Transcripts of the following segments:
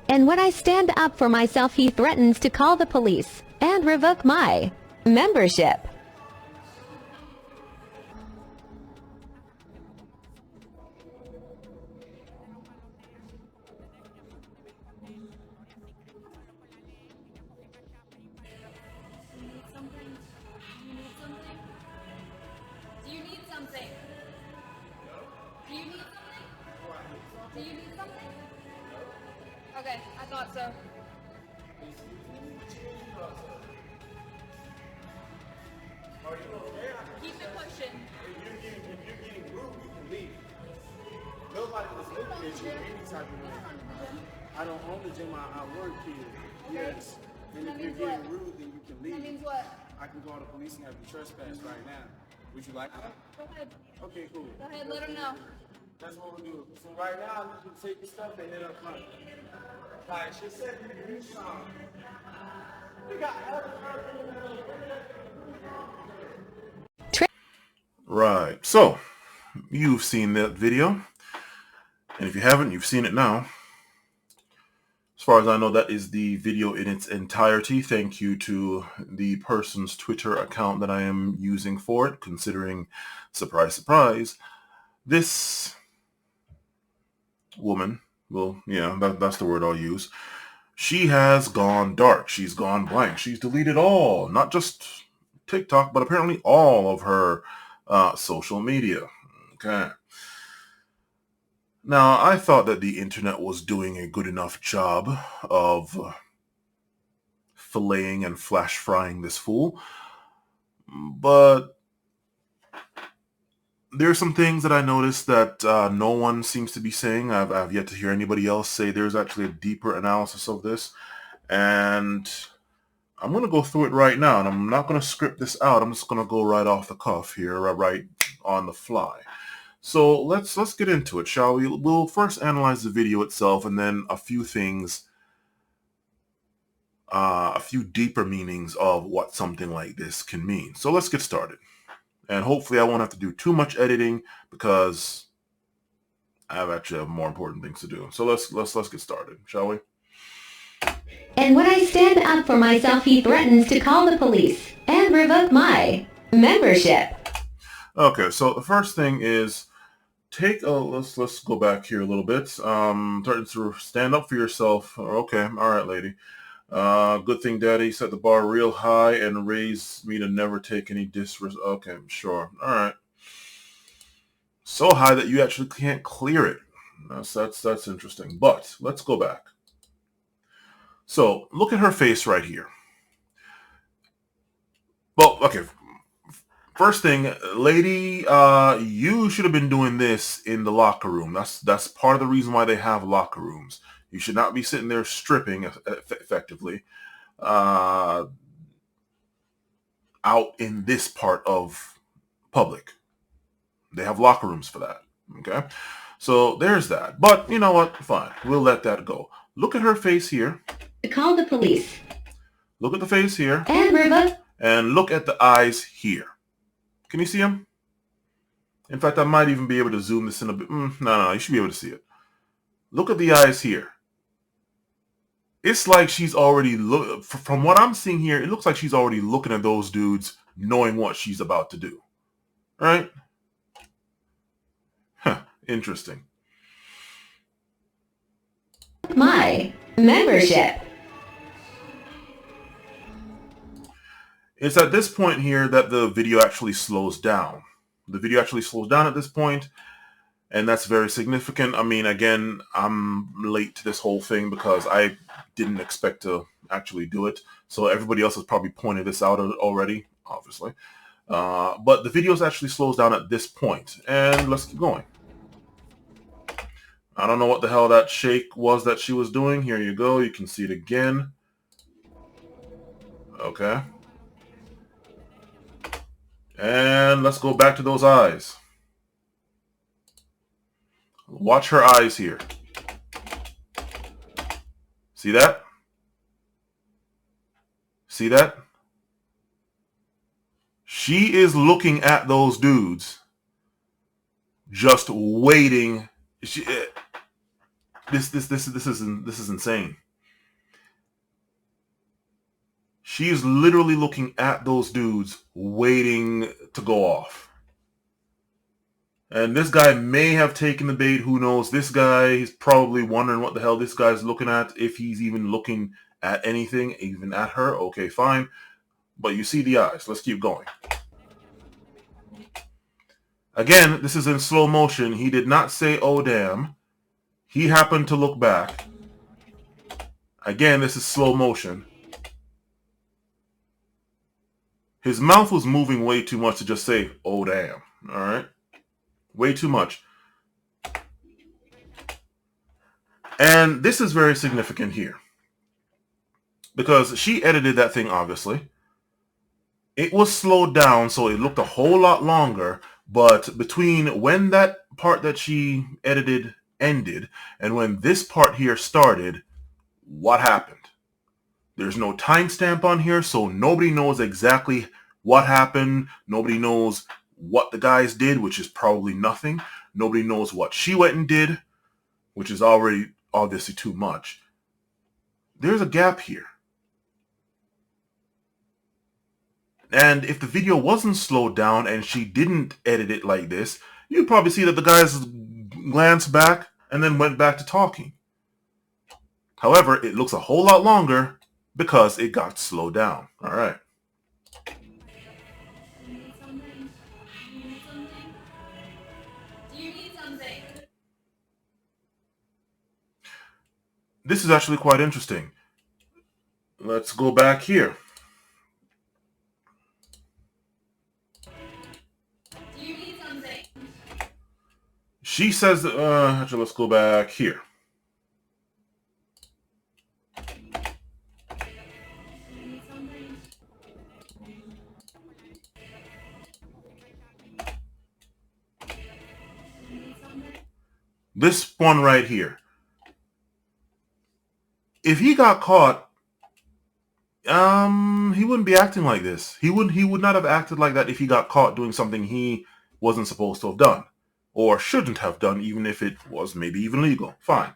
And when I stand up for myself, he threatens to call the police and revoke my membership. Okay, I thought so. Keep it pushing. If you're getting rude, you can leave. Nobody was looking at you any type of way. I don't own the gym, I work here. Okay. Yes. And That if you're means getting what? rude, then you can leave. That means what? I can call the police and have you trespass right now. Would you like that? Go ahead. Okay, cool. Go ahead, let him know. That's what we'll do. So right now, you can take your stuff and head up front. Like she said, you can do something. We got Right, so you've seen that video, and if you haven't, you've seen it now. As far as I know, that is the video in its entirety. Thank you to the person's Twitter account that I am using for it, considering, surprise, surprise, this woman, well, yeah, that's the word I'll use, she has gone dark. She's gone blank. She's deleted all, not just TikTok, but apparently all of her social media. Okay. Now, I thought that the internet was doing a good enough job of filleting and flash frying this fool, but there are some things that I noticed that no one seems to be saying. I've yet to hear anybody else say there's actually a deeper analysis of this, and I'm going to go through it right now, and I'm not going to script this out. I'm just going to go right off the cuff here, right on the fly. So let's get into it, shall we? We'll first analyze the video itself, and then a few things, a few deeper meanings of what something like this can mean. So let's get started. And hopefully I won't have to do too much editing because I actually have more important things to do. So let's get started, shall we? And when I stand up for myself, he threatens to call the police and revoke my membership. Okay, so the first thing is let's go back here a little bit. Threatens to stand up for yourself. Okay, all right, lady. Good thing Daddy set the bar real high and raised me to never take any disrespect. Okay, sure. All right. So high that you actually can't clear it. That's interesting. But let's go back. So look at her face right here. Well, okay. First thing, lady, you should have been doing this in the locker room. That's part of the reason why they have locker rooms. You should not be sitting there stripping effectively out in this part of public. They have locker rooms for that. Okay, so there's that. But you know what? Fine, we'll let that go. Look at her face here. Call the police. Look at the face here. And revoke. And look at the eyes here. Can you see them? In fact, I might even be able to zoom this in a bit. No, you should be able to see it. Look at the eyes here. It's like she's already, from what I'm seeing here, it looks like she's already looking at those dudes knowing what she's about to do. Right? Huh, interesting. My membership. It's at this point here that the video actually slows down. The video actually slows down at this point, and that's very significant. I mean, again, I'm late to this whole thing because I didn't expect to actually do it. So everybody else has probably pointed this out already, obviously. But the video actually slows down at this point, and let's keep going. I don't know what the hell that shake was that she was doing. Here you go. You can see it again. Okay. And let's go back to those eyes. Watch her eyes here. See that? See that? She is looking at those dudes, just waiting. This is insane. She is literally looking at those dudes waiting to go off. And this guy may have taken the bait. Who knows? This guy is probably wondering what the hell this guy's looking at, if he's even looking at anything, even at her. Okay, fine. But you see the eyes. Let's keep going. Again, this is in slow motion. He did not say, oh, damn. He happened to look back. Again, this is slow motion. His mouth was moving way too much to just say, oh, damn. All right? Way too much. And this is very significant here. Because she edited that thing, obviously. It was slowed down, so it looked a whole lot longer. But between when that part that she edited ended and when this part here started, what happened? There's no timestamp on here, so nobody knows exactly what happened. Nobody knows what the guys did, which is probably nothing. Nobody knows what she went and did, which is already obviously too much. There's a gap here. And if the video wasn't slowed down and she didn't edit it like this, you'd probably see that the guys glanced back and then went back to talking. However, it looks a whole lot longer because it got slowed down. All right. This is actually quite interesting. Let's go back here. She says, actually, let's go back here. This one right here. If he got caught, he wouldn't be acting like this. He would not have acted like that if he got caught doing something he wasn't supposed to have done. Or shouldn't have done, even if it was maybe even legal. Fine.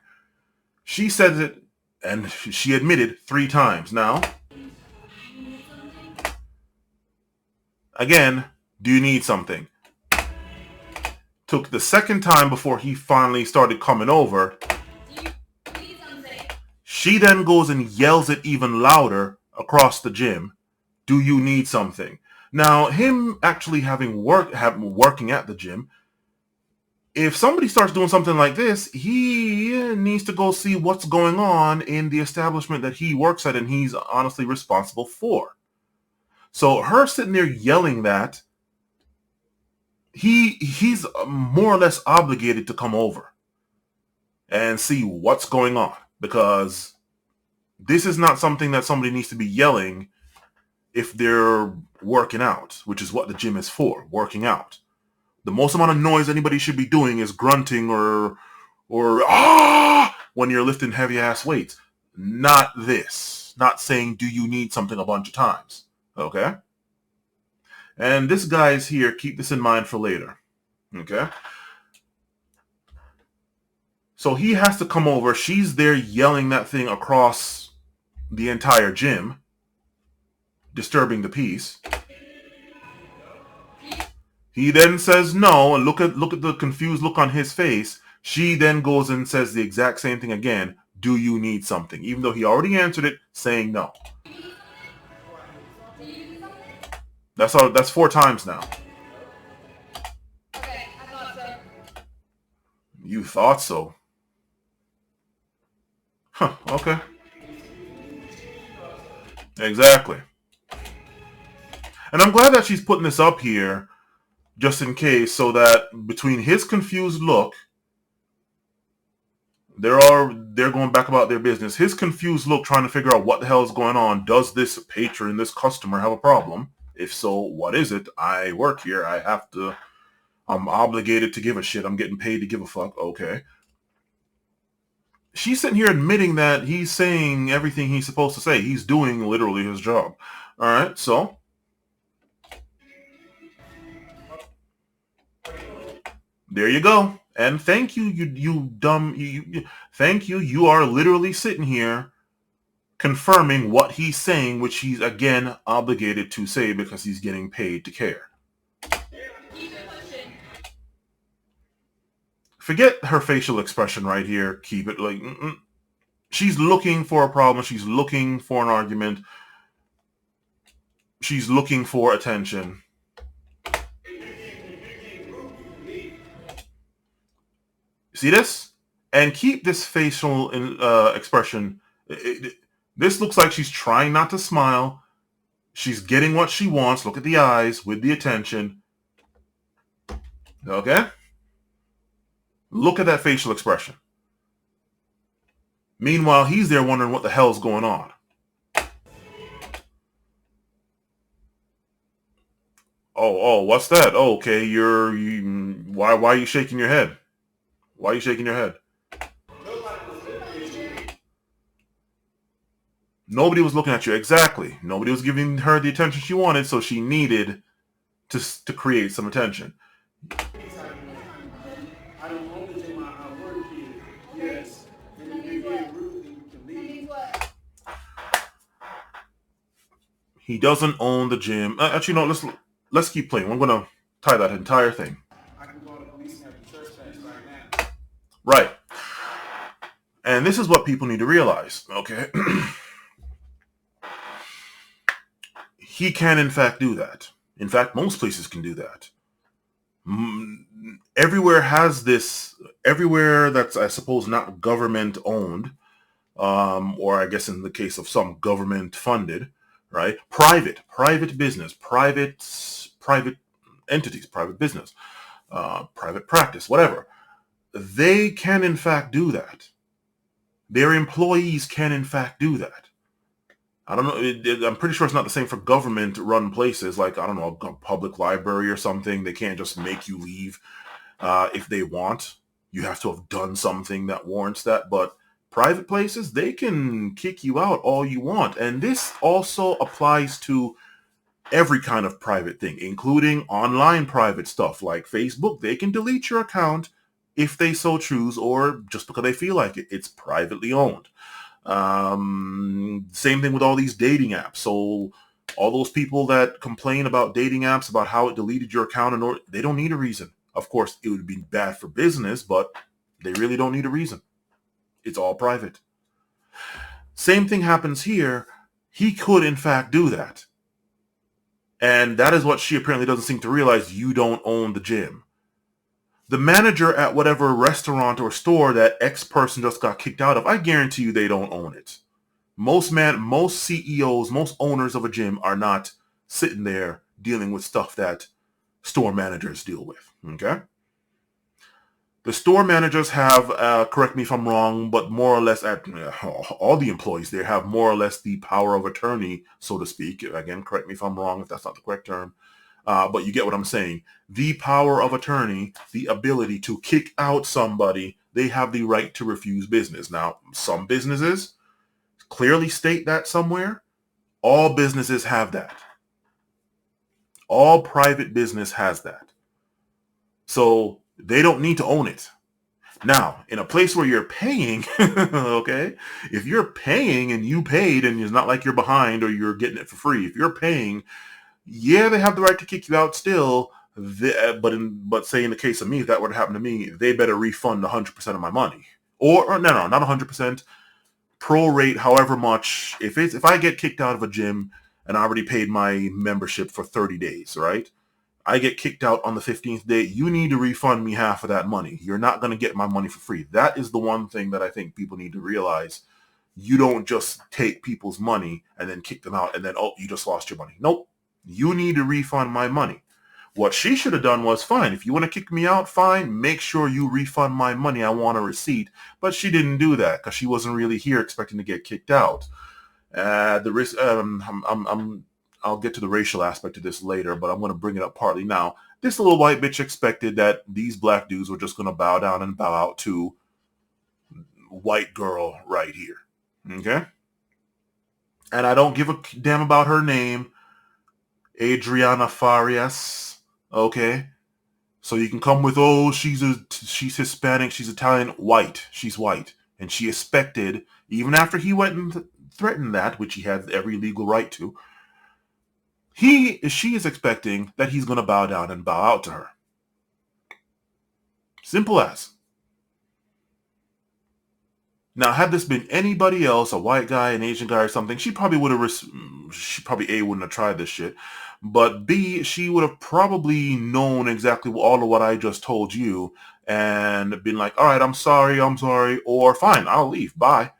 She said it, and she admitted 3 times. Now, again, do you need something? Took the second time before he finally started coming over. She then goes and yells it even louder across the gym. Do you need something? Now, him actually working at the gym, if somebody starts doing something like this, he needs to go see what's going on in the establishment that he works at and he's honestly responsible for. So her sitting there yelling that, he's more or less obligated to come over and see what's going on, because this is not something that somebody needs to be yelling if they're working out, which is what the gym is for, working out. The most amount of noise anybody should be doing is grunting or when you're lifting heavy ass weights. Not this. Not saying, do you need something a bunch of times. Okay? And this guy is here. Keep this in mind for later. Okay? So he has to come over. She's there yelling that thing across the entire gym, disturbing the peace. He then says no, and look at the confused look on his face. She then goes and says the exact same thing again. Do you need something? Even though he already answered it, saying no. That's 4 times now. Okay, I thought so. You thought so. Huh, okay. Exactly. And I'm glad that she's putting this up here just in case, so that between his confused look, they're going back about their business. His confused look trying to figure out what the hell is going on. Does this patron, this customer have a problem? If so, what is it? I work here. I'm obligated to give a shit. I'm getting paid to give a fuck. Okay. She's sitting here admitting that he's saying everything he's supposed to say. He's doing literally his job. All right, so there you go. And thank you, you dumb, thank you. You are literally sitting here confirming what he's saying, which he's again obligated to say because he's getting paid to care. Keep it pushing. Forget her facial expression right here. Keep it like, she's looking for a problem. She's looking for an argument. She's looking for attention. See this? And keep this facial expression. This looks like she's trying not to smile. She's getting what she wants. Look at the eyes with the attention. Okay? Look at that facial expression. Meanwhile, he's there wondering what the hell's going on. Oh, what's that? Oh, okay, why are you shaking your head? Why are you shaking your head? Nobody was looking at you. Exactly. Nobody was giving her the attention she wanted, so she needed to create some attention. I don't own the gym. I work here. Yes. And if you're getting rude, then you can leave. He doesn't own the gym. Actually, no. Let's keep playing. I'm gonna tie that entire thing. I can call the police and have the church tax right now. Right. And this is what people need to realize. Okay. He can, in fact, do that. In fact, most places can do that. Everywhere has this. Everywhere that's, I suppose, not government owned, or I guess in the case of some government funded, right? Private business, private entities, private business, private practice, whatever. They can, in fact, do that. Their employees can, in fact, do that. I don't know. I'm pretty sure it's not the same for government-run places like, I don't know, a public library or something. They can't just make you leave if they want. You have to have done something that warrants that. But private places, they can kick you out all you want. And this also applies to every kind of private thing, including online private stuff like Facebook. They can delete your account if they so choose or just because they feel like it. It's privately owned. Same thing with all these dating apps. So all those people that complain about dating apps, about how it deleted your account, they don't need a reason. Of course, it would be bad for business, but they really don't need a reason. It's all private. Same thing happens here. He could, in fact, do that. And that is what she apparently doesn't seem to realize. You don't own the gym. The manager at whatever restaurant or store that X person just got kicked out of, I guarantee you they don't own it. Most CEOs, most owners of a gym are not sitting there dealing with stuff that store managers deal with. Okay? The store managers have, correct me if I'm wrong, but more or less all the employees there have more or less the power of attorney, so to speak. Again, correct me if I'm wrong if that's not the correct term. But you get what I'm saying. The power of attorney, the ability to kick out somebody, they have the right to refuse business. Now, some businesses clearly state that somewhere. All businesses have that. All private business has that. So they don't need to own it. Now, in a place where you're paying, okay, if you're paying and you paid and it's not like you're behind or you're getting it for free, if you're paying, yeah, they have the right to kick you out still. But say in the case of me, if that were to happen to me, they better refund 100% of my money. Or no, not 100%. Prorate however much. If I get kicked out of a gym and I already paid my membership for 30 days, right? I get kicked out on the 15th day. You need to refund me half of that money. You're not going to get my money for free. That is the one thing that I think people need to realize. You don't just take people's money and then kick them out and then, oh, you just lost your money. Nope. You need to refund my money. What she should have done was, fine, if you want to kick me out, fine, make sure you refund my money. I want a receipt. But she didn't do that because she wasn't really here expecting to get kicked out. The risk, I'll get to the racial aspect of this later, but I'm going to bring it up partly now. This little white bitch expected that these black dudes were just going to bow down and bow out to white girl right here. Okay? And I don't give a damn about her name. Adriana Farias. Okay? So you can come with, oh, she's Hispanic, she's Italian, white. She's white. And she expected, even after he went and threatened that, which he had every legal right to, she is expecting that he's going to bow down and bow out to her. Simple as. Now, had this been anybody else, a white guy, an Asian guy or something, she probably would have, A, wouldn't have tried this shit. But B, she would have probably known exactly all of what I just told you and been like, all right, I'm sorry, or fine, I'll leave, bye.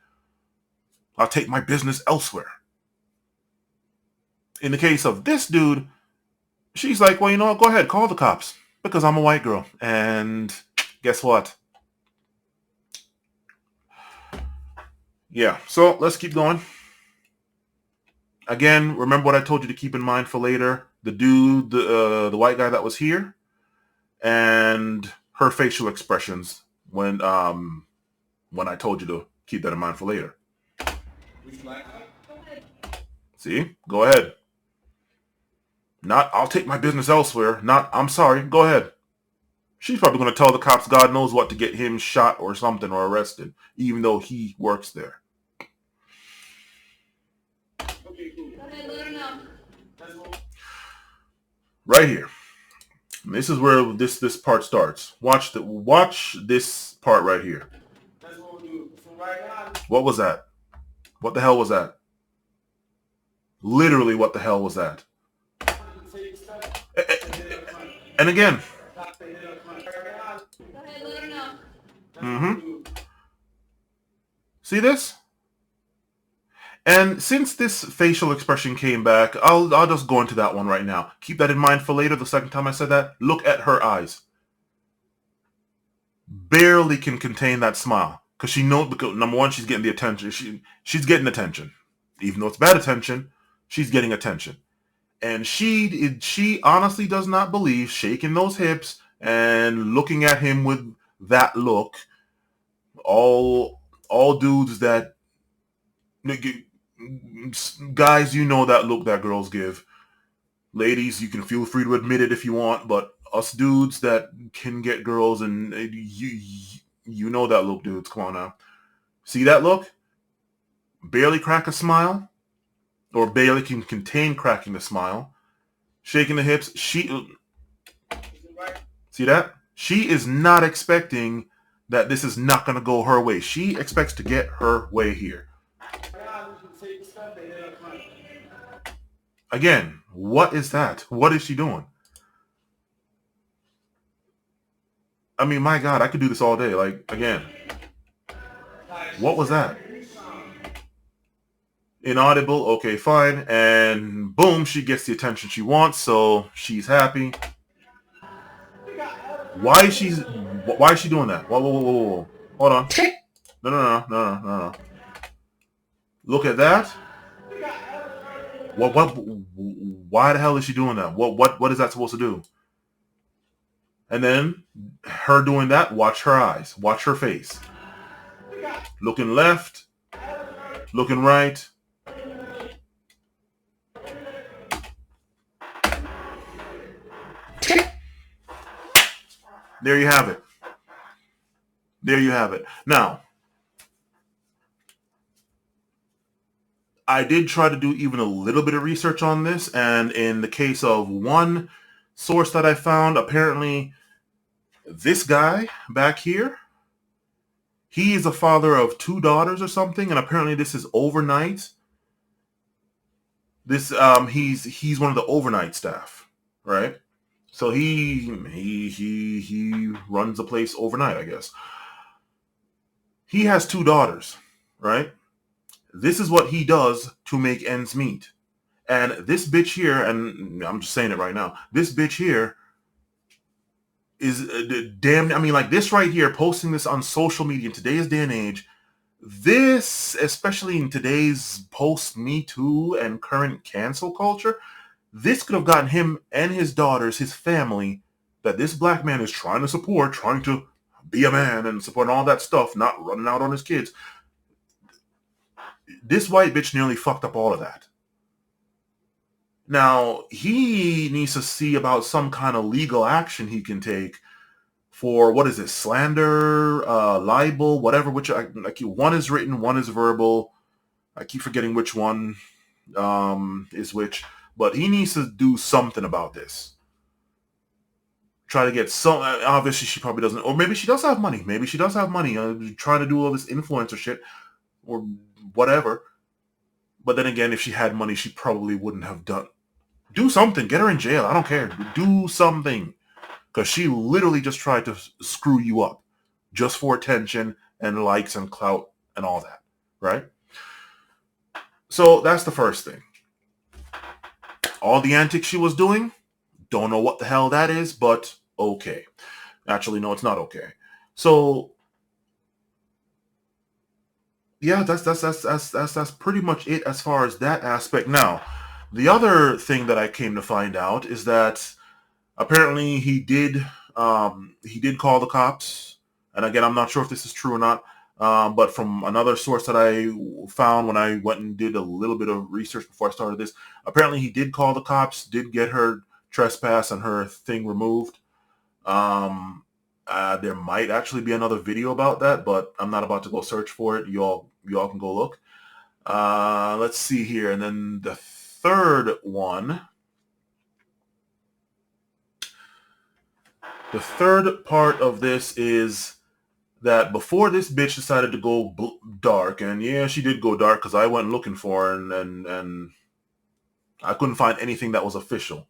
I'll take my business elsewhere. In the case of this dude, she's like, well, you know what, go ahead, call the cops, because I'm a white girl. And guess what? Yeah, so let's keep going. Again, remember what I told you to keep in mind for later. The dude, the white guy that was here, and her facial expressions when I told you to keep that in mind for later. See? Go ahead. Not, I'll take my business elsewhere. Not, I'm sorry. Go ahead. She's probably going to tell the cops God knows what to get him shot or something or arrested, even though he works there. Right here. And this is where this part starts. Watch this part right here. What was that? What the hell was that? Literally, what the hell was that? And again. See this? And since this facial expression came back, I'll just go into that one right now. Keep that in mind for later. The second time I said that, look at her eyes. Barely can contain that smile. Because she knows, because number one, she's getting the attention. She's getting attention. Even though it's bad attention, she's getting attention. And she honestly does not believe, shaking those hips and looking at him with that look, all dudes that, guys, you know that look that girls give. Ladies, you can feel free to admit it if you want, but us dudes that can get girls, and you know that look, dudes. Come on now. See that look? Barely crack a smile, or barely can contain cracking the smile. Shaking the hips. See that? She is not expecting that this is not going to go her way. She expects to get her way here. Again, what is that? What is she doing? I mean, my God, I could do this all day. Like, again, what was that? Inaudible, okay, fine. And boom, she gets the attention she wants, so she's happy. Why is she doing that? Whoa. Hold on. No. Look at that. Why the hell is she doing that? What is that supposed to do? And then her doing that, watch her eyes, watch her face. Looking left, looking right. There you have it. There you have it. Now, I did try to do even a little bit of research on this, and in the case of one source that I found, apparently this guy back here, he is a father of 2 daughters or something, and apparently this is overnight. This he's one of the overnight staff, right? So he runs the place overnight, I guess. He has 2 daughters, right? This is what he does to make ends meet. And this bitch here, and I'm just saying it right now, this bitch here is damn, I mean, like this right here, posting this on social media in today's day and age, this, especially in today's post-Me Too and current cancel culture, this could have gotten him and his daughters, his family, that this black man is trying to support, trying to be a man and support all that stuff, not running out on his kids. This white bitch nearly fucked up all of that. Now, he needs to see about some kind of legal action he can take for, what is it, slander, libel, whatever, which one is written, one is verbal. I keep forgetting which one is which, but he needs to do something about this. Try to get some, obviously she probably doesn't, or maybe she does have money. Maybe she does have money, trying to do all this influencer shit or whatever. But then again, if she had money, she probably wouldn't have do something. Get her in jail. I don't care. Do something. Because she literally just tried to screw you up just for attention and likes and clout and all that, right? So that's the first thing. All the antics she was doing, don't know what the hell that is, but okay. Actually, no, it's not okay. So yeah, that's pretty much it as far as that aspect. Now, the other thing that I came to find out is that apparently he did call the cops, and again, I'm not sure if this is true or not. But from another source that I found when I went and did a little bit of research before I started this, apparently he did call the cops, did get her trespass and her thing removed. There might actually be another video about that, but I'm not about to go search for it. Y'all can go look. Let's see here. And then the third one. The third part of this is that before this bitch decided to go dark, and yeah, she did go dark because I went looking for her and I couldn't find anything that was official.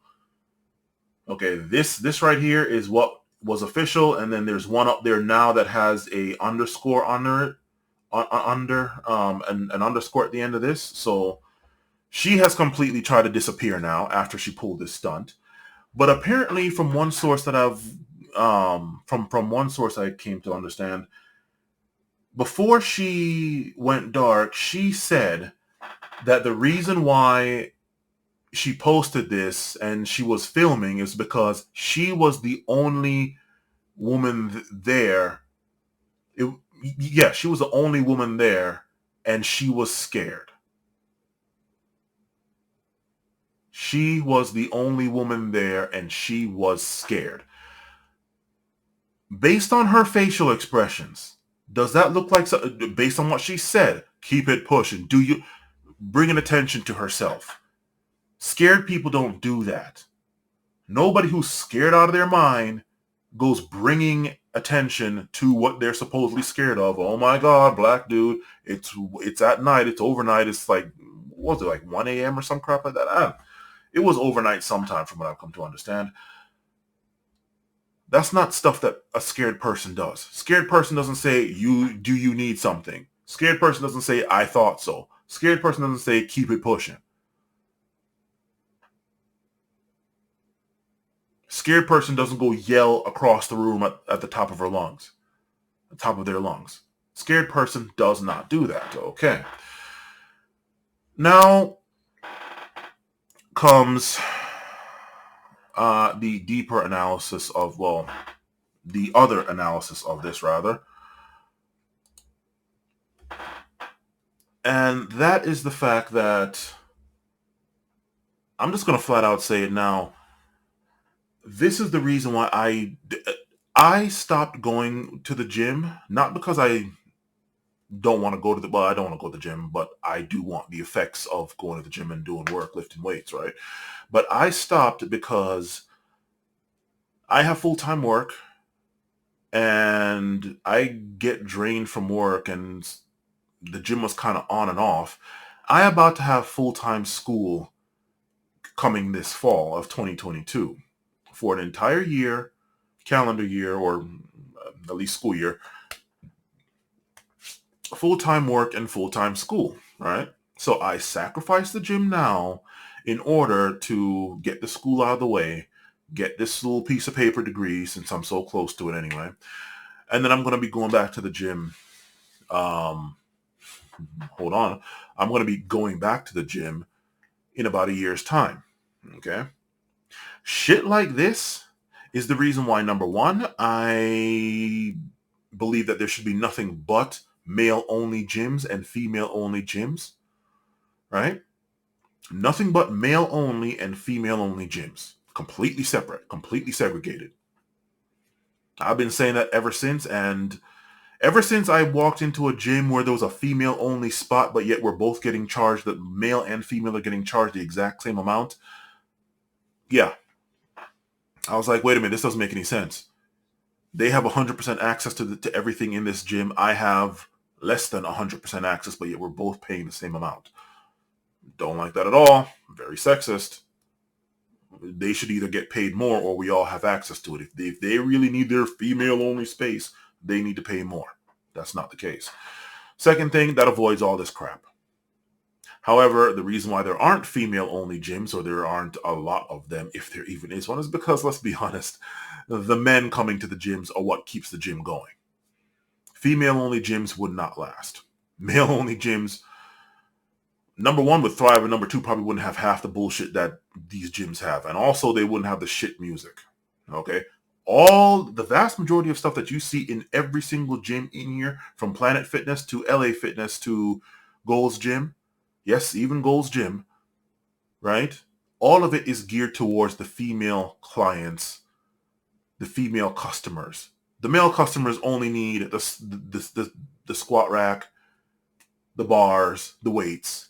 Okay, this right here is what was official, and then there's one up there now that has a underscore under it, an underscore at the end of this. So she has completely tried to disappear now after she pulled this stunt. But apparently, from one source that I've from one source I came to understand, before she went dark, she said that the reason why she posted this and she was filming is because she was the only woman there. She was the only woman there, and she was scared. She was the only woman there, and she was scared. Based on her facial expressions, does that look like, based on what she said, keep it pushing, do you bringing attention to herself? Scared people don't do that. Nobody who's scared out of their mind goes bringing attention to what they're supposedly scared of. Oh my God, black dude, it's at night, it's overnight, it's like, what was it, like 1 a.m. or some crap like that? It was overnight sometime from what I've come to understand. That's not stuff that a scared person does. Scared person doesn't say, do you need something? Scared person doesn't say, I thought so. Scared person doesn't say, keep it pushing. Scared person doesn't go yell across the room at the top of their lungs. Scared person does not do that. Okay. Now comes the deeper analysis of, the other analysis of this, rather. And that is the fact that, I'm just going to flat out say it now, this is the reason why I stopped going to the gym, not because I don't want to go to I don't want to go to the gym, but I do want the effects of going to the gym and doing work, lifting weights, right? But I stopped because I have full-time work and I get drained from work, and the gym was kind of on and off. I about to have full-time school coming this fall of 2022 for an entire year, calendar year, or at least school year, full-time work and full-time school, right? So I sacrifice the gym now in order to get the school out of the way, get this little piece of paper degree, since I'm so close to it anyway. And then I'm going to be going back to the gym. I'm going to be going back to the gym in about a year's time. Okay. Shit like this is the reason why, number one, I believe that there should be nothing but male-only gyms and female-only gyms, right? Nothing but male-only and female-only gyms. Completely separate, completely segregated. I've been saying that ever since, and ever since I walked into a gym where there was a female-only spot, but yet we're both getting charged, the male and female are getting charged the exact same amount. Yeah. I was like, wait a minute, this doesn't make any sense. They have 100% access to everything in this gym. I have less than 100% access, but yet we're both paying the same amount. Don't like that at all. Very sexist. They should either get paid more or we all have access to it. If they really need their female-only space, they need to pay more. That's not the case. Second thing, that avoids all this crap. However, the reason why there aren't female-only gyms, or there aren't a lot of them, if there even is one, is because, let's be honest, the men coming to the gyms are what keeps the gym going. Female-only gyms would not last. Male-only gyms, number one, would thrive, and number two, probably wouldn't have half the bullshit that these gyms have. And also, they wouldn't have the shit music. Okay? The vast majority of stuff that you see in every single gym in here, from Planet Fitness to LA Fitness to Gold's Gym, yes, even Gold's Gym, right? All of it is geared towards the female clients, the female customers. The male customers only need the squat rack, the bars, the weights,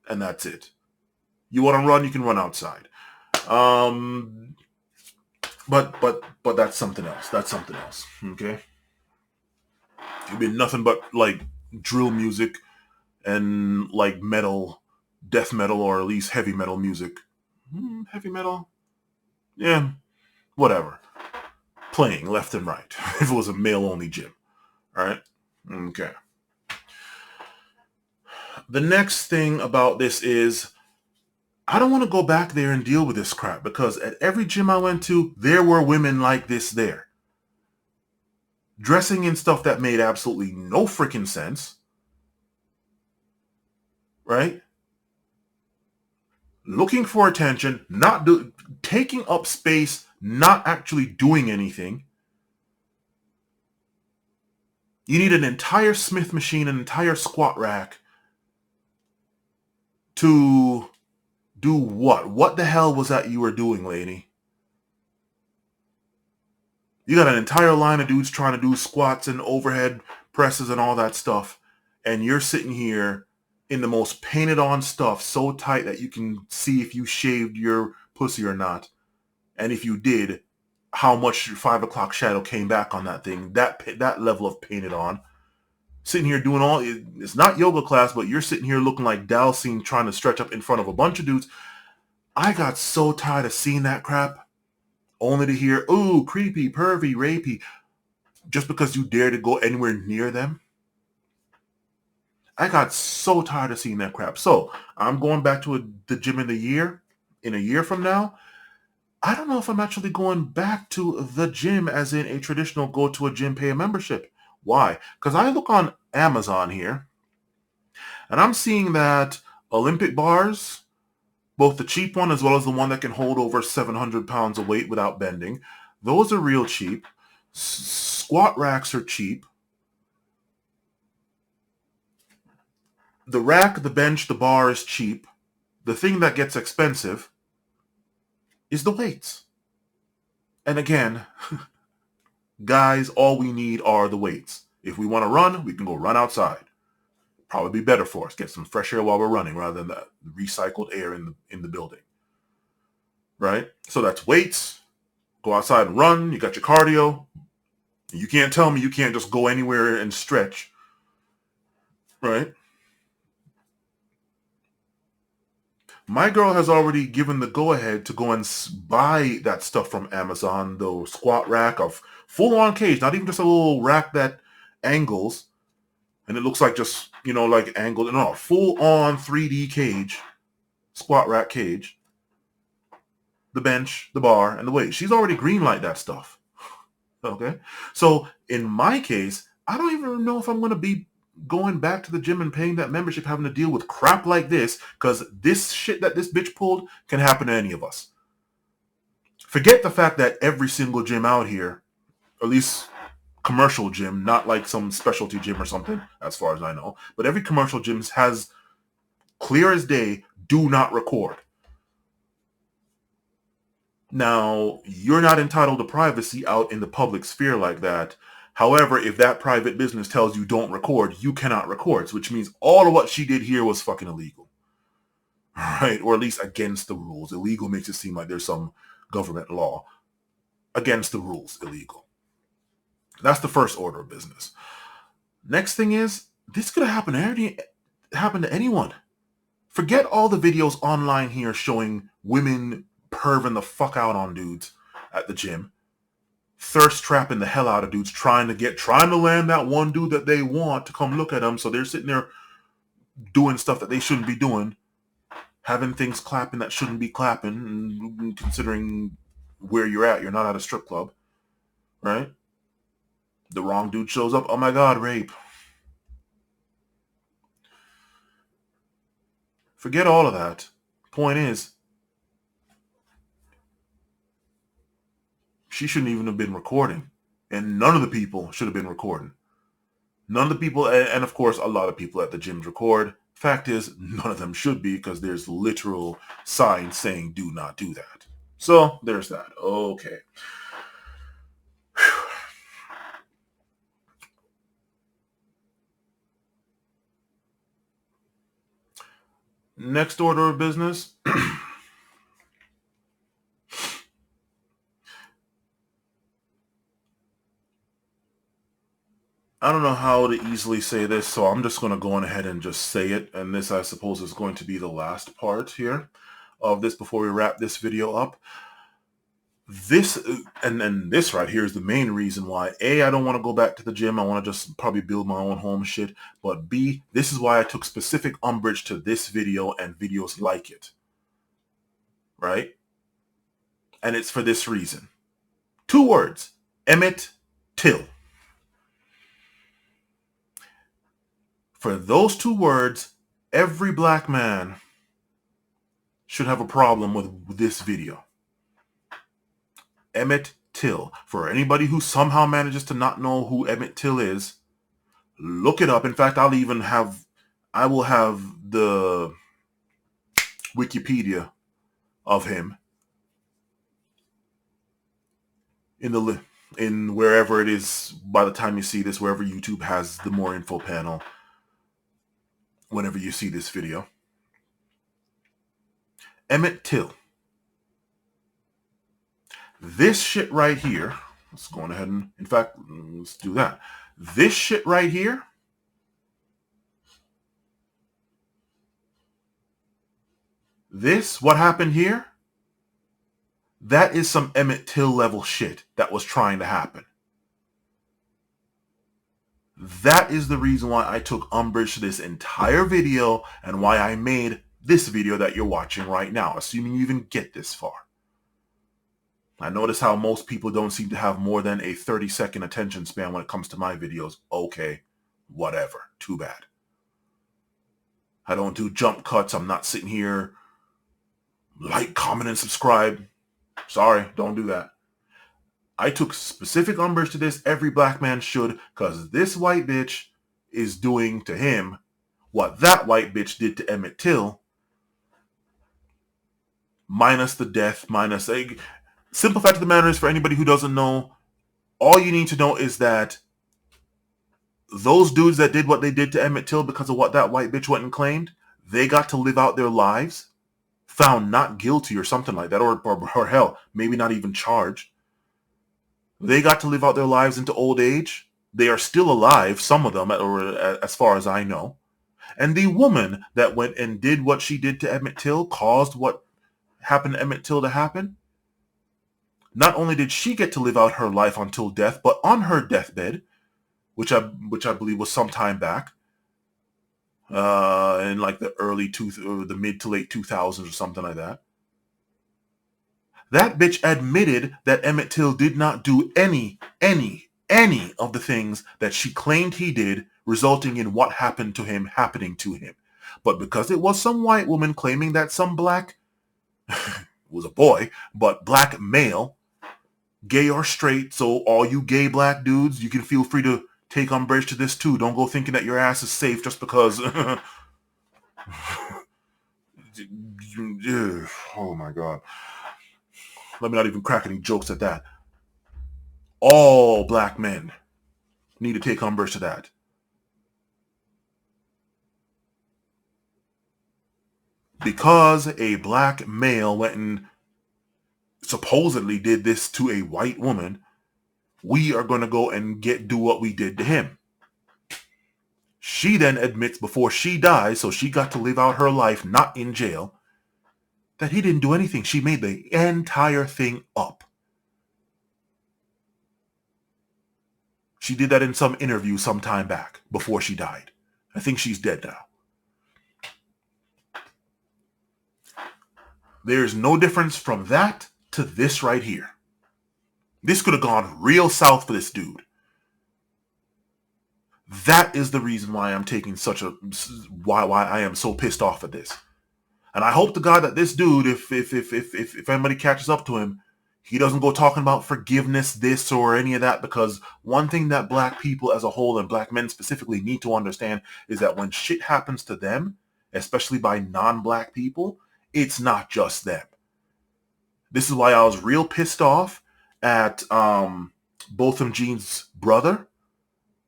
and that's it. You want to run, you can run outside. But that's something else. That's something else. Okay? It'd be nothing but like drill music and like metal, death metal, or at least heavy metal music. Heavy metal? Yeah, whatever. Playing left and right. If it was a male-only gym. Alright? Okay. The next thing about this is, I don't want to go back there and deal with this crap, because at every gym I went to, there were women like this there. Dressing in stuff that made absolutely no freaking sense. Right? Looking for attention, taking up space, not actually doing anything. You need an entire Smith machine, an entire squat rack to do what? What the hell was that you were doing, lady? You got an entire line of dudes trying to do squats and overhead presses and all that stuff, and you're sitting here in the most painted on stuff, so tight that you can see if you shaved your pussy or not. And if you did, how much 5 o'clock shadow came back on that thing. That level of painted on. Sitting here doing it's not yoga class, but you're sitting here looking like Dalcine trying to stretch up in front of a bunch of dudes. I got so tired of seeing that crap. Only to hear, ooh, creepy, pervy, rapey, just because you dare to go anywhere near them. I got so tired of seeing that crap. So I'm going back to the gym in a year from now. I don't know if I'm actually going back to the gym as in a traditional go to a gym, pay a membership. Why? Because I look on Amazon here, and I'm seeing that Olympic bars, both the cheap one as well as the one that can hold over 700 pounds of weight without bending, those are real cheap. Squat racks are cheap. The rack, the bench, the bar is cheap. The thing that gets expensive is the weights. And again, guys, all we need are the weights. If we want to run, we can go run outside. Probably be better for us. Get some fresh air while we're running rather than the recycled air in the building. Right? So that's weights. Go outside and run. You got your cardio. You can't tell me you can't just go anywhere and stretch. Right? My girl has already given the go-ahead to go and buy that stuff from Amazon, the squat rack of full-on cage, not even just a little rack that angles, and it looks like just, like angled. No, full-on 3D cage, squat rack cage, the bench, the bar, and the weight. She's already greenlight that stuff. Okay? So, in my case, I don't even know if I'm going to be going back to the gym and paying that membership, having to deal with crap like this, because this shit that this bitch pulled can happen to any of us. Forget the fact that every single gym out here, at least commercial gym, not like some specialty gym or something, as far as I know, but every commercial gym has, clear as day, do not record. Now, you're not entitled to privacy out in the public sphere like that. However, if that private business tells you don't record, you cannot record, which means all of what she did here was fucking illegal. Right? Or at least against the rules. Illegal makes it seem like there's some government law. Against the rules, illegal. That's the first order of business. Next thing is, this could happen to anyone. Forget all the videos online here showing women perving the fuck out on dudes at the gym, thirst trapping the hell out of dudes, trying to land that one dude that they want to come look at them. So they're sitting there doing stuff that they shouldn't be doing, having things clapping that shouldn't be clapping, and considering where you're at not at a strip club, right? The wrong dude shows up. Oh my God, rape. Forget all of that. Point is, she shouldn't even have been recording. And none of the people should have been recording. None of the people, and of course, a lot of people at the gyms record. Fact is, none of them should be because there's literal signs saying do not do that. So, there's that. Okay. Next order of business. I don't know how to easily say this, so I'm just going to go on ahead and just say it. And this, I suppose, is going to be the last part here of this before we wrap this video up. This, and this right here is the main reason why, A, I don't want to go back to the gym. I want to just probably build my own home shit. But B, this is why I took specific umbrage to this video and videos like it. Right? And it's for this reason. 2 words. Emmett Till. For those 2 words, every black man should have a problem with this video. Emmett Till. For anybody who somehow manages to not know who Emmett Till is, look it up. In fact, I will have the Wikipedia of him in wherever it is by the time you see this, wherever YouTube has the more info panel. Whenever you see this video. Emmett Till. This shit right here, let's go on ahead and, in fact, let's do that. This shit right here, what happened here, that is some Emmett Till level shit that was trying to happen. That is the reason why I took umbrage to this entire video and why I made this video that you're watching right now, assuming you even get this far. I notice how most people don't seem to have more than a 30-second attention span when it comes to my videos. Okay, whatever. Too bad. I don't do jump cuts. I'm not sitting here like, comment, and subscribe. Sorry, don't do that. I took specific umbrage to this. Every black man should, because this white bitch is doing to him what that white bitch did to Emmett Till, minus the death, minus a simple fact of the matter is, for anybody who doesn't know, all you need to know is that those dudes that did what they did to Emmett Till because of what that white bitch went and claimed, they got to live out their lives, found not guilty or something like that, or hell, maybe not even charged. They got to live out their lives into old age. They are still alive, some of them, or as far as I know. And the woman that went and did what she did to Emmett Till, caused what happened to Emmett Till to happen, not only did she get to live out her life until death, but on her deathbed, which I believe was some time back, in like the mid to late 2000s or something like that. That bitch admitted that Emmett Till did not do any of the things that she claimed he did, resulting in what happened to him happening to him. But because it was some white woman claiming that some black, was a boy, but black male, gay or straight, so all you gay black dudes, you can feel free to take umbrage to this too. Don't go thinking that your ass is safe just because... Oh my God. Let me not even crack any jokes at that. All black men need to take umbrage to that. Because a black male went and supposedly did this to a white woman, we are going to go and do what we did to him. She then admits before she dies, so she got to live out her life not in jail, that he didn't do anything. She made the entire thing up. She did that in some interview some time back before she died. I think she's dead now. There's no difference from that to this right here. This could have gone real south for this dude. That is the reason why I'm taking why I am so pissed off at this. And I hope to God that this dude, if anybody catches up to him, he doesn't go talking about forgiveness, this or any of that, because one thing that black people as a whole and black men specifically need to understand is that when shit happens to them, especially by non-black people, it's not just them. This is why I was real pissed off at Botham Jean's brother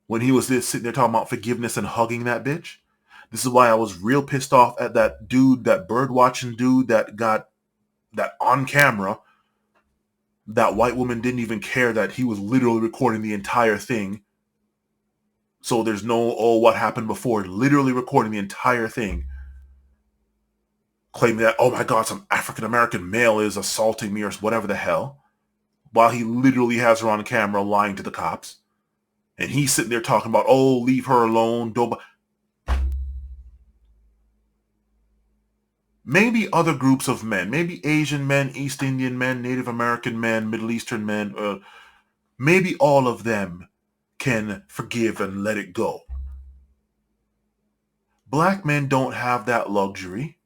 when he was sitting there talking about forgiveness and hugging that bitch. This is why I was real pissed off at that dude, that bird watching dude that got that on camera. That white woman didn't even care that he was literally recording the entire thing. So there's no, what happened before, literally recording the entire thing. Claiming that, oh my God, some African-American male is assaulting me or whatever the hell. While he literally has her on camera lying to the cops. And he's sitting there talking about, oh, leave her alone. Maybe other groups of men, maybe Asian men, East Indian men, Native American men, Middle Eastern men, maybe all of them can forgive and let it go. Black men don't have that luxury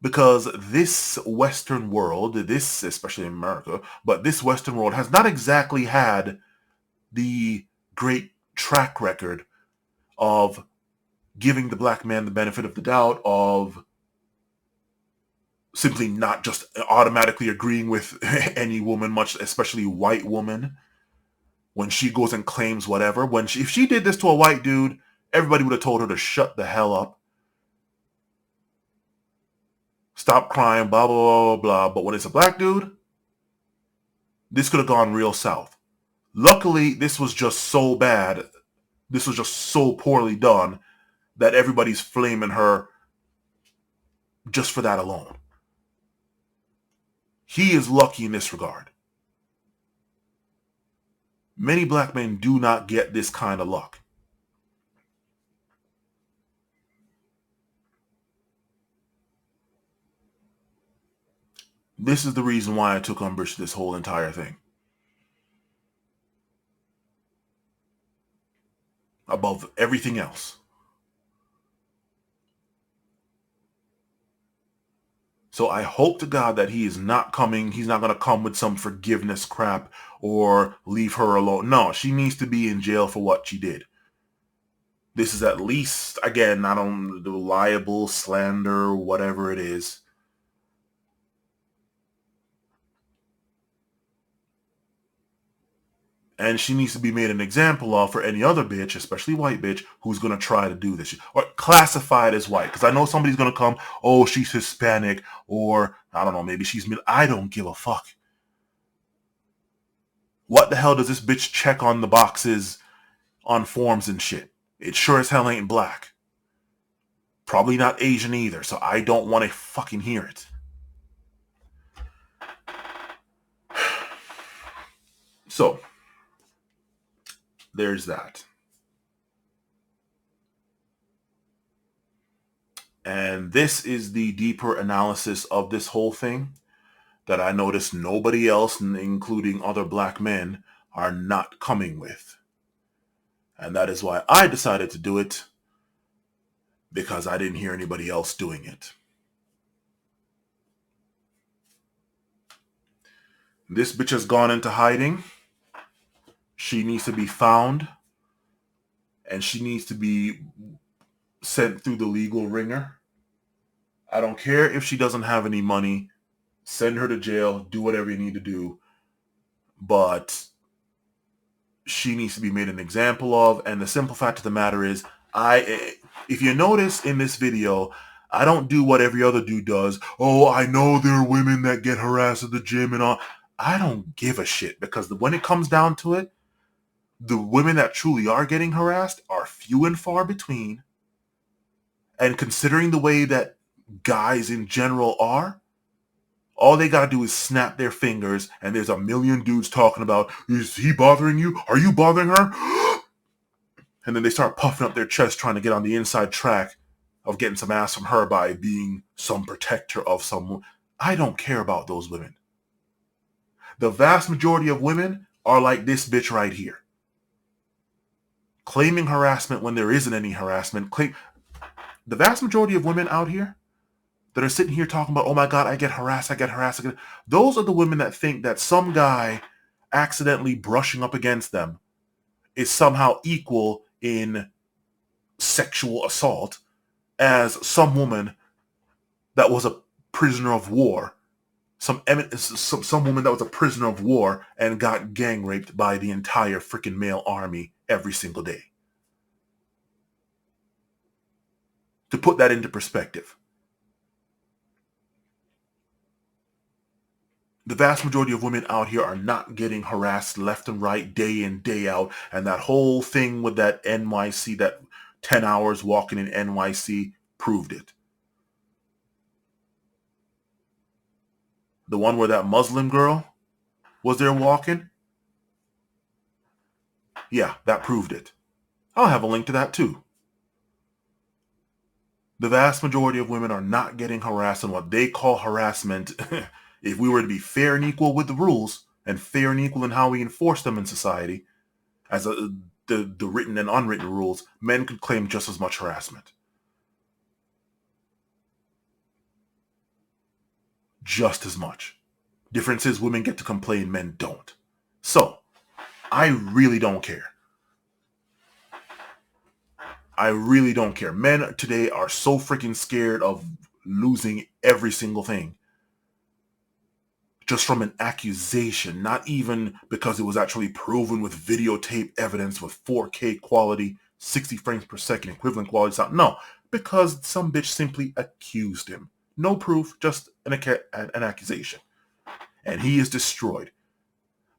because this Western world, this, especially in America, but this Western world has not exactly had the great track record of giving the black man the benefit of the doubt, of simply not just automatically agreeing with any woman, much especially white woman, when she goes and claims whatever. If she did this to a white dude, everybody would have told her to shut the hell up. Stop crying, blah, blah, blah, blah, blah. But when it's a black dude, this could have gone real south. Luckily, this was just so bad, this was just so poorly done, that everybody's flaming her just for that alone. He is lucky in this regard. Many black men do not get this kind of luck. This is the reason why I took umbrage to this whole entire thing. Above everything else. So I hope to God that he's not going to come with some forgiveness crap or leave her alone. No, she needs to be in jail for what she did. This is at least, again, I don't do libel, slander, whatever it is. And she needs to be made an example of for any other bitch, especially white bitch, who's going to try to do this. Or classify it as white. Because I know somebody's going to come, oh, she's Hispanic. Or, I don't know, maybe she's middle. I don't give a fuck. What the hell does this bitch check on the boxes on forms and shit? It sure as hell ain't black. Probably not Asian either. So I don't want to fucking hear it. So there's that. And this is the deeper analysis of this whole thing that I noticed nobody else, including other black men, are not coming with. And that is why I decided to do it, because I didn't hear anybody else doing it. This bitch has gone into hiding. She needs to be found. And she needs to be sent through the legal ringer. I don't care if she doesn't have any money. Send her to jail. Do whatever you need to do. But she needs to be made an example of. And the simple fact of the matter is, if you notice in this video, I don't do what every other dude does. Oh, I know there are women that get harassed at the gym and all. I don't give a shit, because when it comes down to it, the women that truly are getting harassed are few and far between. And considering the way that guys in general are, all they gotta do is snap their fingers and there's a million dudes talking about, is he bothering you? Are you bothering her? And then they start puffing up their chest trying to get on the inside track of getting some ass from her by being some protector of someone. I don't care about those women. The vast majority of women are like this bitch right here. Claiming harassment when there isn't any harassment. The vast majority of women out here that are sitting here talking about, oh my God, I get harassed. Those are the women that think that some guy accidentally brushing up against them is somehow equal in sexual assault as some woman that was a prisoner of war, some woman that was a prisoner of war and got gang raped by the entire freaking male army every single day. To put that into perspective, the vast majority of women out here are not getting harassed left and right, day in, day out. And that whole thing with that NYC, that 10 hours walking in NYC, proved it. The one where that Muslim girl was there walking? Yeah, that proved it. I'll have a link to that too. The vast majority of women are not getting harassed in what they call harassment. If we were to be fair and equal with the rules, and fair and equal in how we enforce them in society, as the written and unwritten rules, men could claim just as much harassment. Just as much. Difference is women get to complain, men don't. So, I really don't care. I really don't care. Men today are so freaking scared of losing every single thing. Just from an accusation, not even because it was actually proven with videotape evidence with 4K quality, 60 frames per second equivalent quality sound. No, because some bitch simply accused him. No proof, just an accusation. And he is destroyed.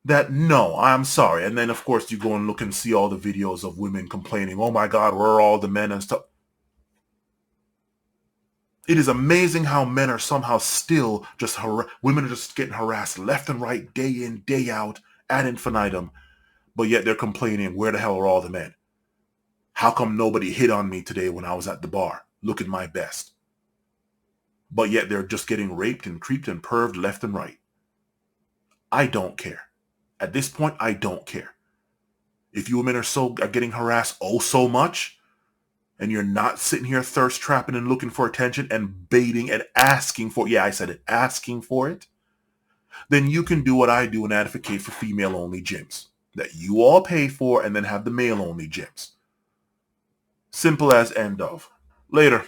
That, no, I'm sorry. And then, of course, you go and look and see all the videos of women complaining, oh my God, where are all the men and stuff. It is amazing how men are somehow still just, women are just getting harassed left and right, day in, day out, ad infinitum. But yet they're complaining, where the hell are all the men? How come nobody hit on me today when I was at the bar, looking my best? But yet they're just getting raped and creeped and perved left and right. I don't care. At this point, I don't care. If you women are getting harassed so much, and you're not sitting here thirst trapping and looking for attention and baiting and asking for, yeah, I said it, asking for it, then you can do what I do and advocate for female-only gyms that you all pay for, and then have the male-only gyms. Simple as end of. Later.